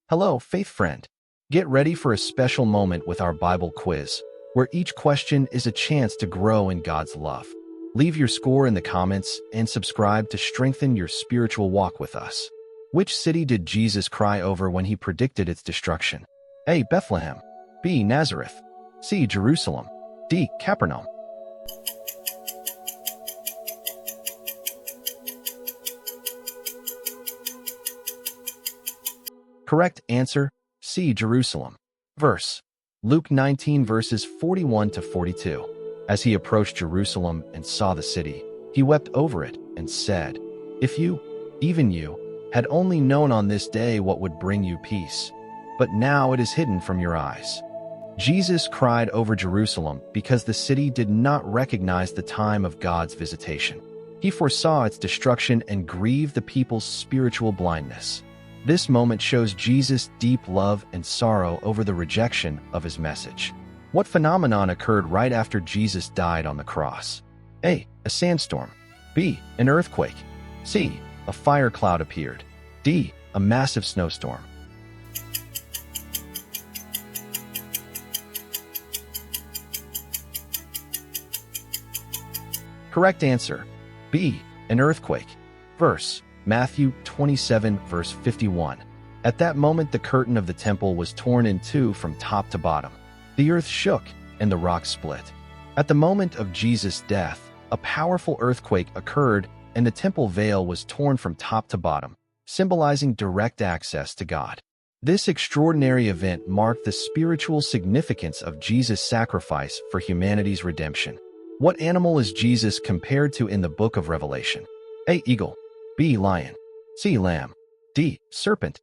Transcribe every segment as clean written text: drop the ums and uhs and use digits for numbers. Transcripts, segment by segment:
Hello, faith friend. Get ready for a special moment with our Bible quiz, where each question is a chance to grow in God's love. Leave your score in the comments and subscribe to strengthen your spiritual walk with us. Which city did Jesus cry over when he predicted its destruction? A. Bethlehem. B. Nazareth. C. Jerusalem. D. Capernaum. Correct answer, C. Jerusalem. Verse. Luke 19 verses 41 to 42. As he approached Jerusalem and saw the city, he wept over it and said, "If you, even you, had only known on this day what would bring you peace, but now it is hidden from your eyes." Jesus cried over Jerusalem because the city did not recognize the time of God's visitation. He foresaw its destruction and grieved the people's spiritual blindness. This moment shows Jesus' deep love and sorrow over the rejection of his message. What phenomenon occurred right after Jesus died on the cross? A. A sandstorm. B. An earthquake. C. A fire cloud appeared. D. A massive snowstorm. Correct answer, B. An earthquake. Verse. Matthew 27 verse 51. At that moment the curtain of the temple was torn in two from top to bottom. The earth shook and the rocks split. At the moment of Jesus' death, a powerful earthquake occurred and the temple veil was torn from top to bottom, symbolizing direct access to God. This extraordinary event marked the spiritual significance of Jesus' sacrifice for humanity's redemption. What animal is Jesus compared to in the book of Revelation? A. Eagle. B. Lion. C. Lamb. D. Serpent.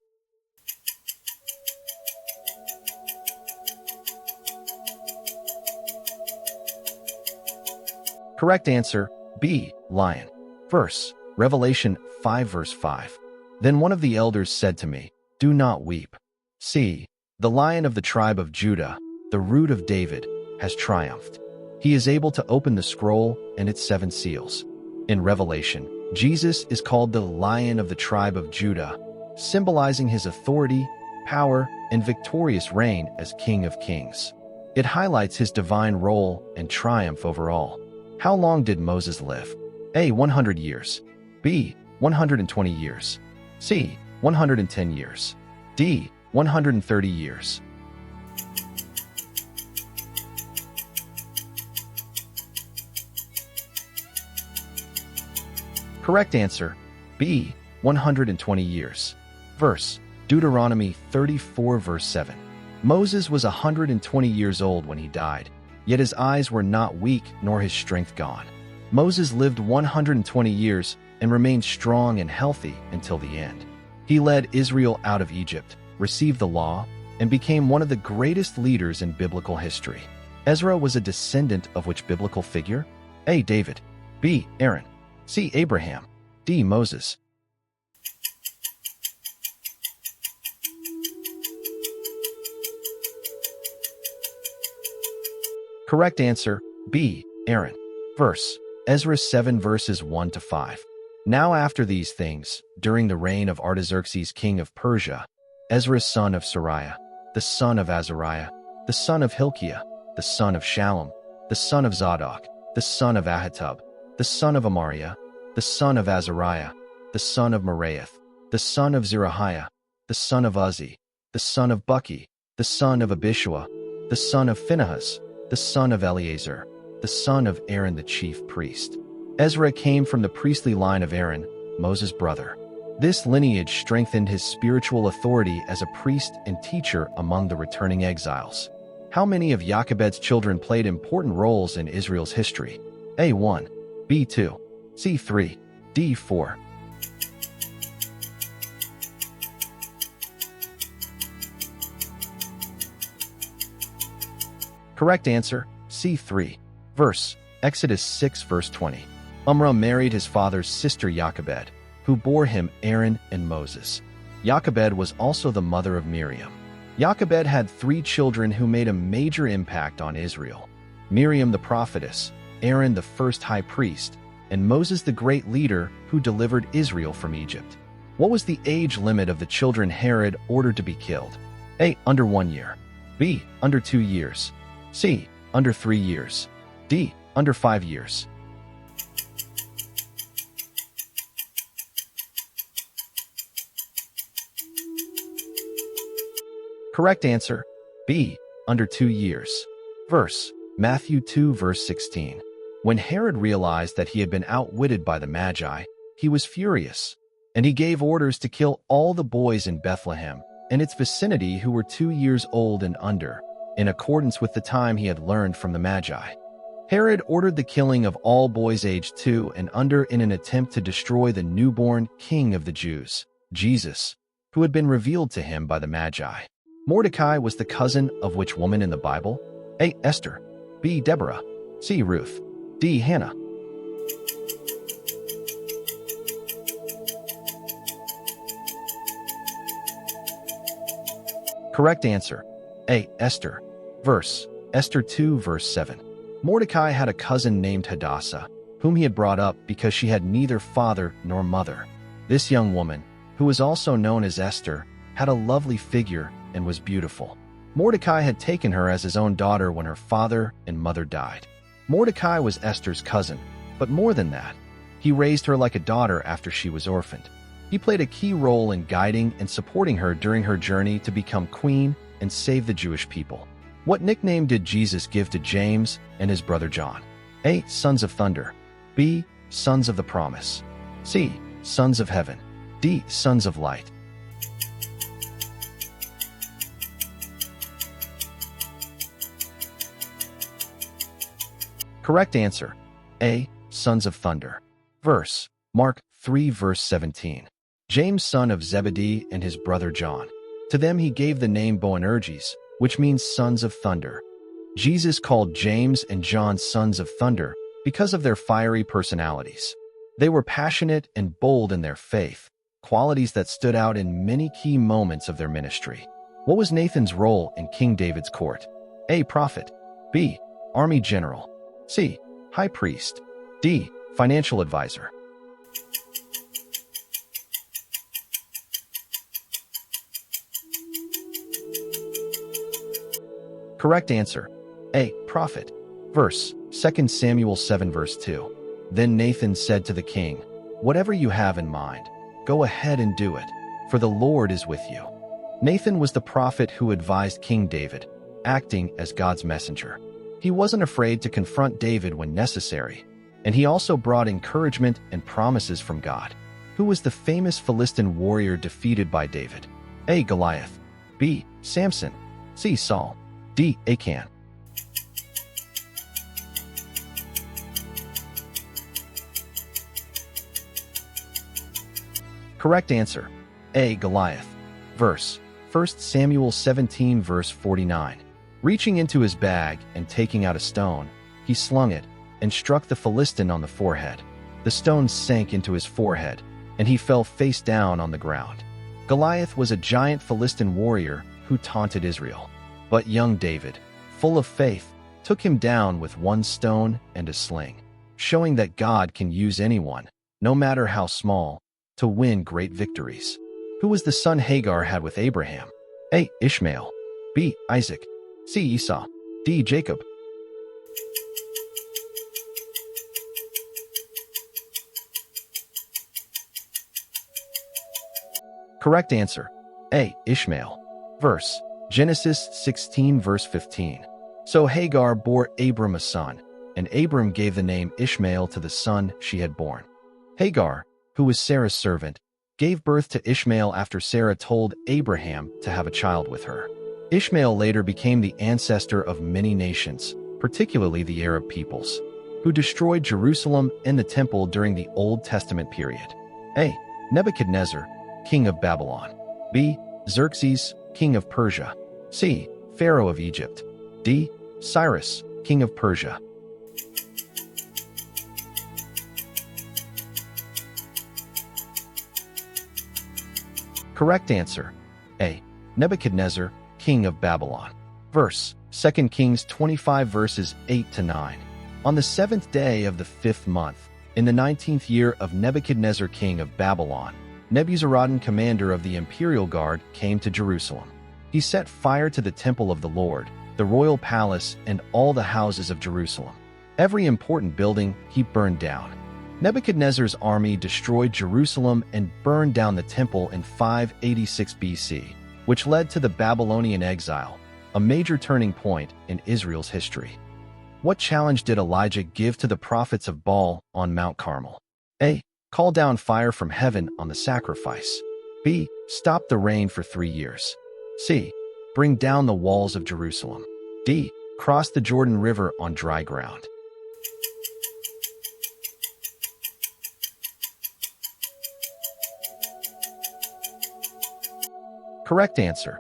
Correct answer, B. Lion. Verse. Revelation 5 verse 5. Then one of the elders said to me, "Do not weep. See, the Lion of the tribe of Judah, the Root of David, has triumphed. He is able to open the scroll and its 7 seals." In Revelation, Jesus is called the Lion of the tribe of Judah, symbolizing his authority, power, and victorious reign as King of Kings. It highlights his divine role and triumph over all. How long did Moses live? A. 100 years. B. 120 years. C. 110 years. D. 130 years. Correct answer, B. 120 years. Verse. Deuteronomy 34 verse 7. Moses was 120 years old when he died, yet his eyes were not weak nor his strength gone. Moses lived 120 years and remained strong and healthy until the end. He led Israel out of Egypt, received the law, and became one of the greatest leaders in biblical history. Ezra was a descendant of which biblical figure? A. David. B. Aaron. C. Abraham. D. Moses. Correct answer, B. Aaron. Verse. Ezra 7 verses 1 to 5. Now after these things, during the reign of Artaxerxes king of Persia, Ezra son of Sariah, the son of Azariah, the son of Hilkiah, the son of Shallum, the son of Zadok, the son of Ahitub, the son of Amariah, the son of Azariah, the son of Meraioth, the son of Zerahiah, the son of Uzzi, the son of Buki, the son of Abishua, the son of Phinehas, the son of Eleazar, the son of Aaron the chief priest. Ezra came from the priestly line of Aaron, Moses' brother. This lineage strengthened his spiritual authority as a priest and teacher among the returning exiles. How many of Jochebed's children played important roles in Israel's history? A. 1. B. 2. C. 3. D. 4. Correct answer, C. 3. Verse. Exodus 6 verse 20. Umrah married his father's sister Jochebed, who bore him Aaron and Moses. Jochebed was also the mother of Miriam. Jochebed had 3 children who made a major impact on Israel: Miriam the prophetess, Aaron the first high priest, and Moses the great leader who delivered Israel from Egypt. What was the age limit of the children Herod ordered to be killed? A. Under 1 year. B. Under 2 years. C. Under 3 years. D. Under 5 years. Correct answer, B. Under 2 years. Verse, Matthew 2 verse 16. When Herod realized that he had been outwitted by the Magi, he was furious, and he gave orders to kill all the boys in Bethlehem and its vicinity who were 2 years old and under, in accordance with the time he had learned from the Magi. Herod ordered the killing of all boys aged 2 and under in an attempt to destroy the newborn King of the Jews, Jesus, who had been revealed to him by the Magi. Mordecai was the cousin of which woman in the Bible? A. Esther. B. Deborah. C. Ruth. D. Hannah. Correct answer, A. Esther. Verse, Esther 2 verse 7. Mordecai had a cousin named Hadassah, whom he had brought up because she had neither father nor mother. This young woman, who was also known as Esther, had a lovely figure and was beautiful. Mordecai had taken her as his own daughter when her father and mother died. Mordecai was Esther's cousin, but more than that, he raised her like a daughter after she was orphaned. He played a key role in guiding and supporting her during her journey to become queen and save the Jewish people. What nickname did Jesus give to James and his brother John? A. Sons of Thunder. B. Sons of the Promise. C. Sons of Heaven. D. Sons of Light. Correct answer, A. Sons of Thunder. Verse, Mark 3 verse 17. James, son of Zebedee, and his brother John. To them he gave the name Boanerges, which means sons of thunder. Jesus called James and John sons of thunder because of their fiery personalities. They were passionate and bold in their faith, qualities that stood out in many key moments of their ministry. What was Nathan's role in King David's court? A. Prophet. B. Army general. C. High priest. D. Financial advisor. Correct answer, A. Prophet. Verse, 2 Samuel 7 verse 2. Then Nathan said to the king, "Whatever you have in mind, go ahead and do it, for the Lord is with you." Nathan was the prophet who advised King David, acting as God's messenger. He wasn't afraid to confront David when necessary, and he also brought encouragement and promises from God. Who was the famous Philistine warrior defeated by David? A. Goliath. B. Samson. C. Saul. D. Achan. Correct answer, A. Goliath. Verse, 1 Samuel 17 verse 49. Reaching into his bag and taking out a stone, he slung it and struck the Philistine on the forehead. The stone sank into his forehead, and he fell face down on the ground. Goliath was a giant Philistine warrior who taunted Israel. But young David, full of faith, took him down with one stone and a sling, showing that God can use anyone, no matter how small, to win great victories. Who was the son Hagar had with Abraham? A. Ishmael. B. Isaac. C. Esau. D. Jacob. Correct answer, A. Ishmael. Verse, Genesis 16 verse 15. So Hagar bore Abram a son, and Abram gave the name Ishmael to the son she had born. Hagar, who was Sarah's servant, gave birth to Ishmael after Sarah told Abraham to have a child with her. Ishmael later became the ancestor of many nations, particularly the Arab peoples, who destroyed Jerusalem and the temple during the Old Testament period. A. Nebuchadnezzar, king of Babylon. B. Xerxes, king of Persia. C. Pharaoh of Egypt. D. Cyrus, king of Persia. Correct answer, A. Nebuchadnezzar, king of Babylon. Verse, 2 Kings 25 verses 8 to 9. On the 7th day of the 5th month, in the 19th year of Nebuchadnezzar king of Babylon, Nebuzaradan, commander of the imperial guard, came to Jerusalem. He set fire to the temple of the Lord, the royal palace, and all the houses of Jerusalem. Every important building he burned down. Nebuchadnezzar's army destroyed Jerusalem and burned down the temple in 586 BC, which led to the Babylonian exile, a major turning point in Israel's history. What challenge did Elijah give to the prophets of Baal on Mount Carmel? A. Call down fire from heaven on the sacrifice. B. Stop the rain for 3 years. C. Bring down the walls of Jerusalem. D. Cross the Jordan River on dry ground. Correct answer.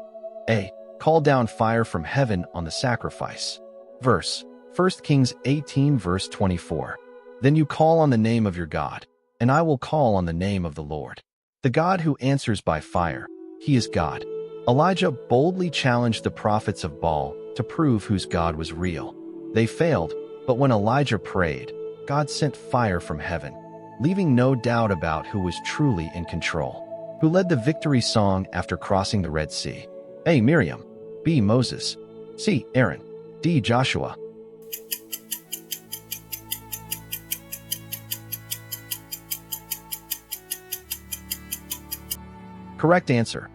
A. Call down fire from heaven on the sacrifice. Verse 1 Kings 18 verse 24. Then you call on the name of your God, and I will call on the name of the Lord. The God who answers by fire, he is God. Elijah boldly challenged the prophets of Baal to prove whose God was real. They failed, but when Elijah prayed, God sent fire from heaven, leaving no doubt about who was truly in control. Who led the victory song after crossing the Red Sea? A. Miriam. B. Moses. C. Aaron. D. Joshua. Correct answer.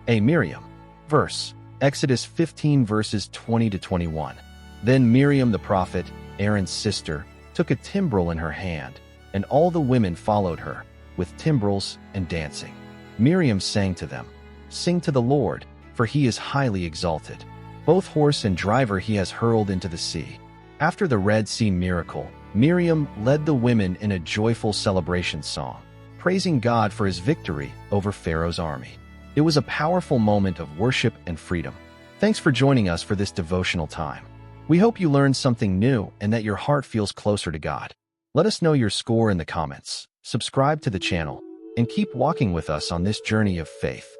A. Miriam. Verse Exodus 15 verses 20 to 21. Then Miriam the prophet, Aaron's sister, took a timbrel in her hand, and all the women followed her, with timbrels and dancing. Miriam sang to them, "Sing to the Lord, for he is highly exalted. Both horse and driver he has hurled into the sea." After the Red Sea miracle, Miriam led the women in a joyful celebration song, praising God for his victory over Pharaoh's army. It was a powerful moment of worship and freedom. Thanks for joining us for this devotional time. We hope you learned something new and that your heart feels closer to God. Let us know your score in the comments, subscribe to the channel, and keep walking with us on this journey of faith.